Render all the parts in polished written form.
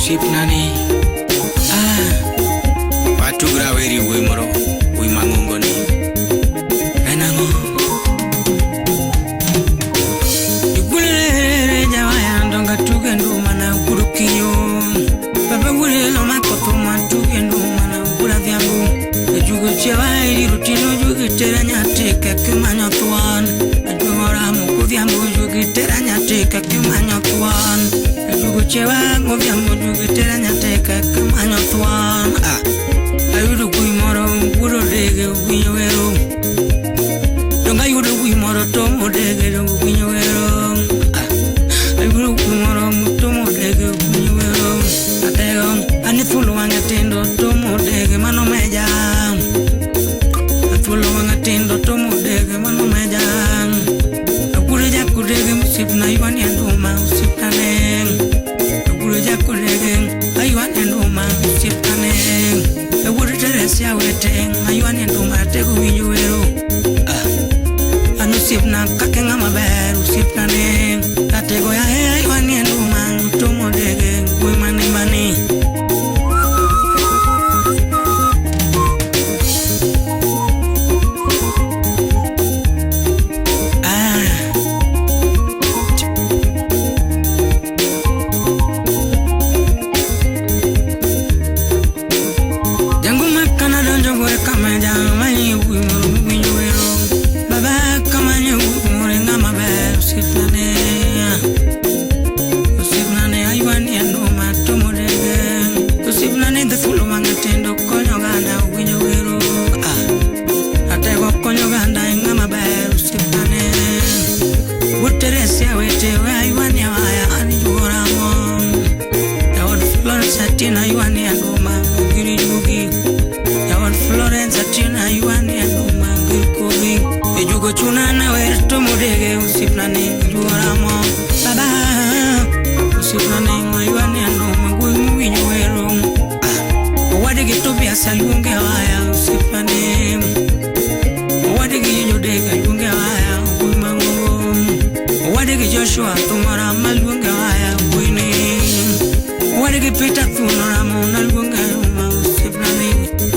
Sip nani watu graweri we moro we mangungo ni enango igulere jawaya ndonga tugendu mana kurukiyo baba gule no makoto matugendu mana kula vyangu ejugo chawai rutino jugo teranya teka kumanyo tuan ejora mu kuvyangu jugo teranya teka kumanyo tuan Chewa ngobya modu teranya teka kumanyo tuan ayudu kuimoro buro dege kuinyowero donga yudu kuimoro tomo dege kuinyowero ayudu kuimoro tomo dege kuinyowero atego anithulu wanga tendo tomo dege mano meja atulu wanga tendo tomo dege mano meja akure jakudege musip na iwani anduma musip kaneng ayuan enduma sipane ewuri teresia wete ayuan enduma tegu winyuero anu sipna kakenga maberu sipane atego ya ayuan enduma tomo dege kuimane mani Chunana wer tomo dege usipnane juaramo baba usipnane ayuane ando magui muwinyo wero wadege tobia salunge waya usipnane wadege yinyo dege lunge waya gui mango wadege Joshua tumara malunge waya guine wadege Peter tunara mona lunge ma usipnane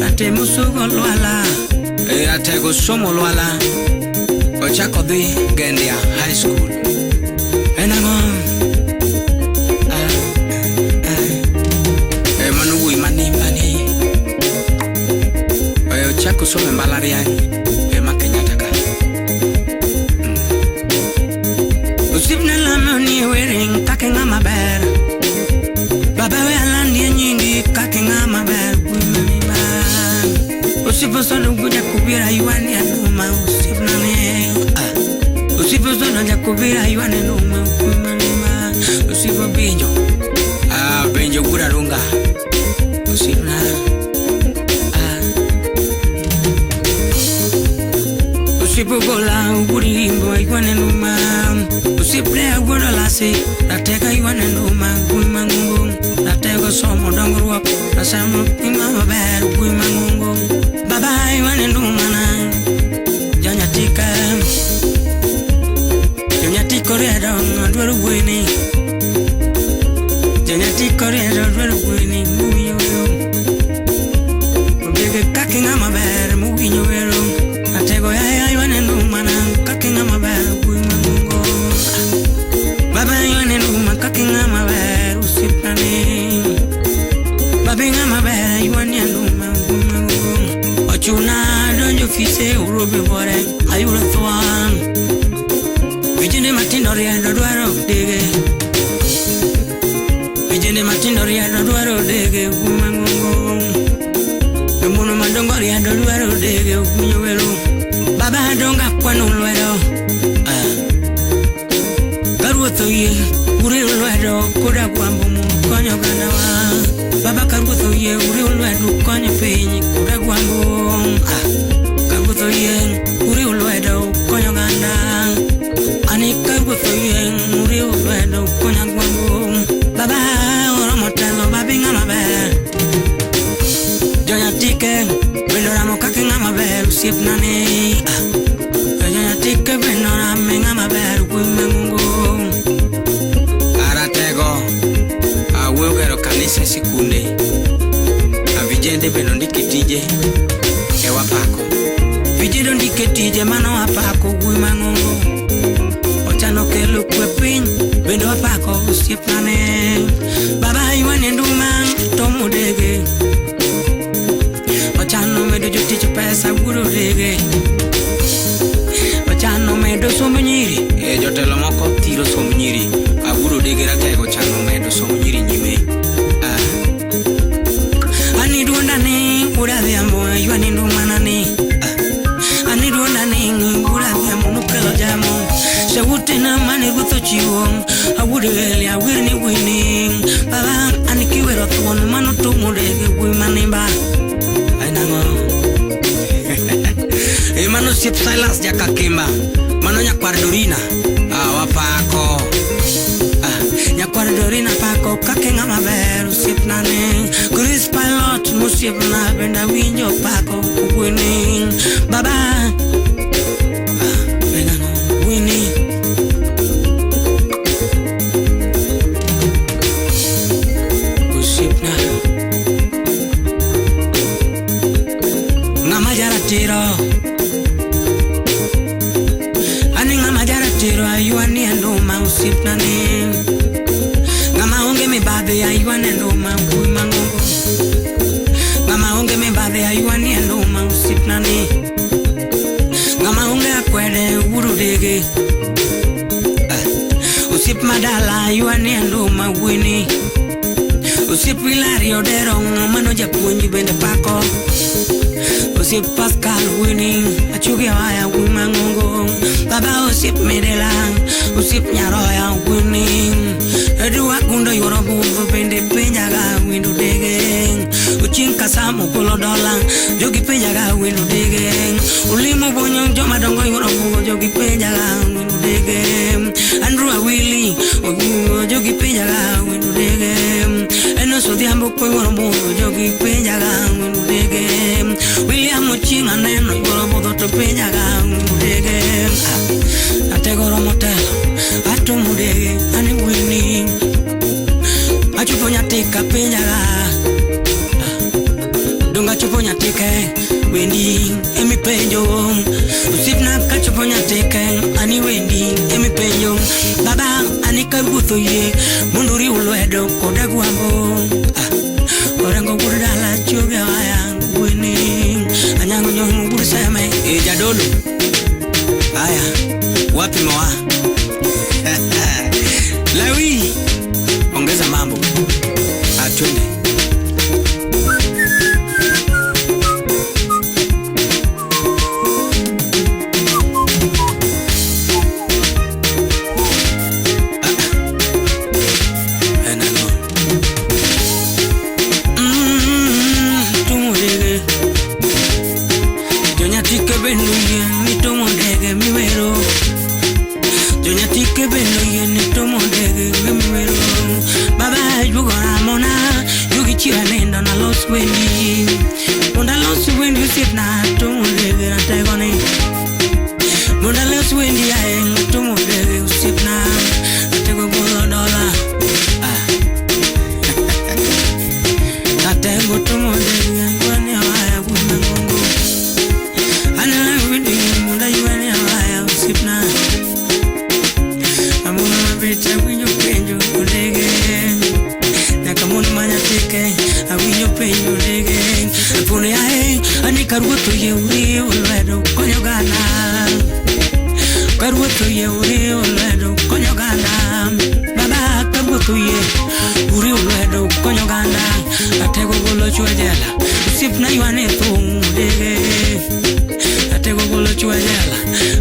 ate musugo lwala atego somo lwala Ochako di Gendia High School enango manuwi mani ochako some mbalaria Kenyatta ka usipna lamoni wearing kakenga maber baba we alandi nyingi kakenga maber usipo sono kuja kubira yuani anuma usipna ne usipo sono ja kubira yuani anuma kumanima usipo binjo binjo kura runga usipna usipo gola uburimbo yuani anuma usipre agora lase nateka yuani anuma kumangungu nateka somo dongruwa nasamo imama ber kumangungu baba yuani anuma na janyatika Korea adwaro gwini janyati Korea adwaro gwini muyo obege kakinga maber muginyo wero atego ya aywane ndumana kakinga maber kuimango baba aywane nduma kakinga maber usipane babinga maber aywane nduma kuimango ochuna donjo fise urobe bore ayuro twan Vijene matindo riendo dwaro dege Vijene matindo riendo dwaro dege Umangungu Gloria do luero de Guñuelo. Baba donga kwanu luero. Karuto ye, uri luero, kuda kwambu konyo ganawa. Baba karuto ye, uri luero, konyo penyi, kuda kwambu. Karuto ye, uri luero, konyo gana. Ani karuto ye, uri luero, konyo kwambu. Baba ora motelo, babi ngama be. Jonya tike, belora mo kake ngama be, siep nani. Jonya tike belora me ngama be, kuime mungu. Aratego, awegero kanisa sikunde. Avijende beno ndikitije, ewa pako. Vijendo ndikitije mano wapako, kuime mungu. Ochano kelu kwepin, bendo wapako, siep nani. Baba iwane nduma, tomu dege. Ochano medo jutiche pesa guru dege. Ochano medo somunyiri. Jotelo moko tiro somunyiri. Aguru dege ratego chano medo somunyiri nyime. Ani duonda ni ura dhiambo yuani ndumana ni. Ani duonda ni ura dhiambo nukelo jamo. Shawute na mani guto chiwo. Awude eli awir ni winning. Baba ani kiwero tuon mano tumu dege wimanimba. Mano siap Silas jaka kemba. Mano nyakwar Dorina. Wapako. Nyakwar Dorina pako kake ngama beru siap nane. Chris Pilot mo siap na benda winjo pako winning. Baba. Benda no winning. Siap na. Ngama jara tiro. Tiro ayuani andoma usip nane. Ngama onge me babe ayuani andoma kuima ngongo. Ngama onge me babe ayuani andoma usip nane. Ngama onge akwede uru dege. Usip madala ayuani andoma wini. Usip Hilario derong mano japunyi bende pako. Usip Pascal winning, achugi waya kuima ngongo. Baba usip medelang, usip nyaroya winning. Edua gundo yorobu bende penjaga windu degeng. Uchin kasamu kolo dolang, jogi penjaga windu degeng. Ulimu bonyong joma dongo yorobu jogi penjaga windu degeng. Andrew Willy, jogi penjaga windu degeng. Eno sodiambo ko yorobu jogi penjaga windu degeng. William Uchinga neno yorobu to penjaga windu degeng. Ategoro motelo, atumudege, ani winning. Achuponya tika penjaga. Dunga chuponya tike, winning, emi penjo. Usipna kachuponya tike, ani winning, emi penjo. Baba, ani karuto ye, munduri ulwedo koda guambo. Orengo gudala chuga waya, winning. Anyango nyongu guduseme, jadolo. Aya, wapi moa? Lawi, ongeza mambo. Atwende. Karuto ye uri ulwedo konyo gana. Karuto ye uri ulwedo konyo gana. Baba karuto ye uri ulwedo konyo ganda atego golo chwajela sip na ywane thumudege atego golo chwajela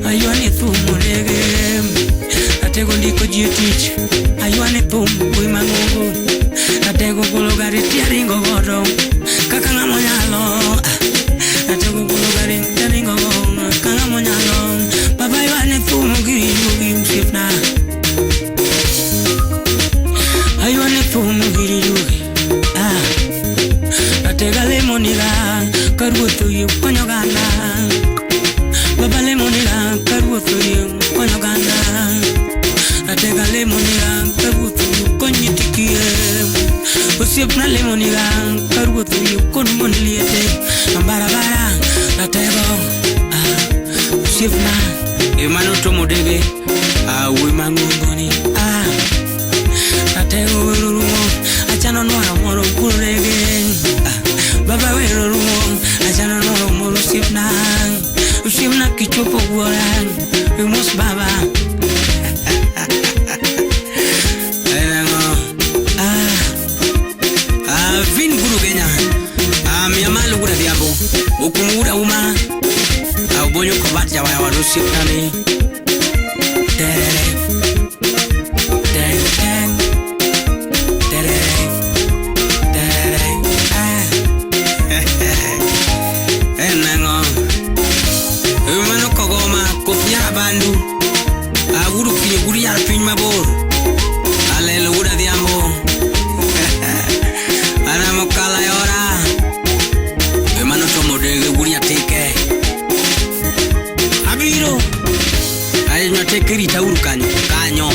aywane thumudege atego ndiko jitich aywane thumui mangungu atego golo gari tiaringo godo kaka ngamo nyalo atego golo gari tiaringo godo kaka ngamo nyalo baba aywane thumugiri yugi sip na aywane thumugiri yugi atega lemoniga karuto yu konyo ganda baba lemoniga karuto yu konyo ganda atega lemoniga karuto yu konyitikie osiep na lemoniga karuto yu konmonliete ambarabara atego osiep na emano tomodege awe mangongoni atego rumo achano no moro kurege baba wero rumo achano no moro sipna kichopo goran mus baba vin guru genya mi amalu gura diabo okumura uma au bonyo kobat jawa wa sipna ni bandu aguru kinye guri ya pin mabor alelo gura diambo ana mokala yora emano tomodege guri ya teke abiro ayo nyote kirita uru kanyo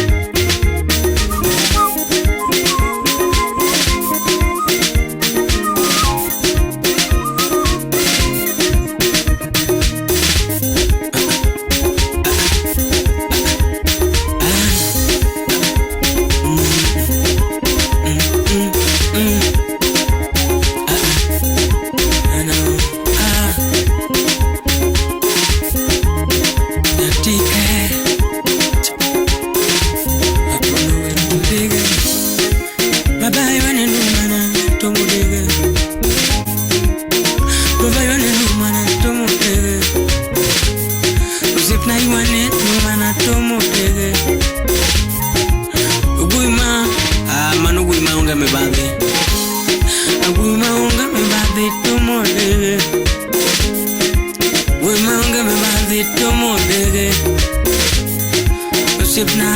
Sipna,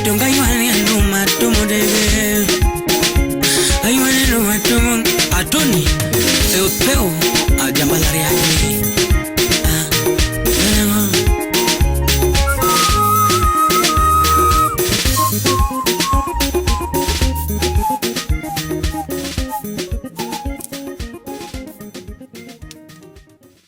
don't go you any and no matter.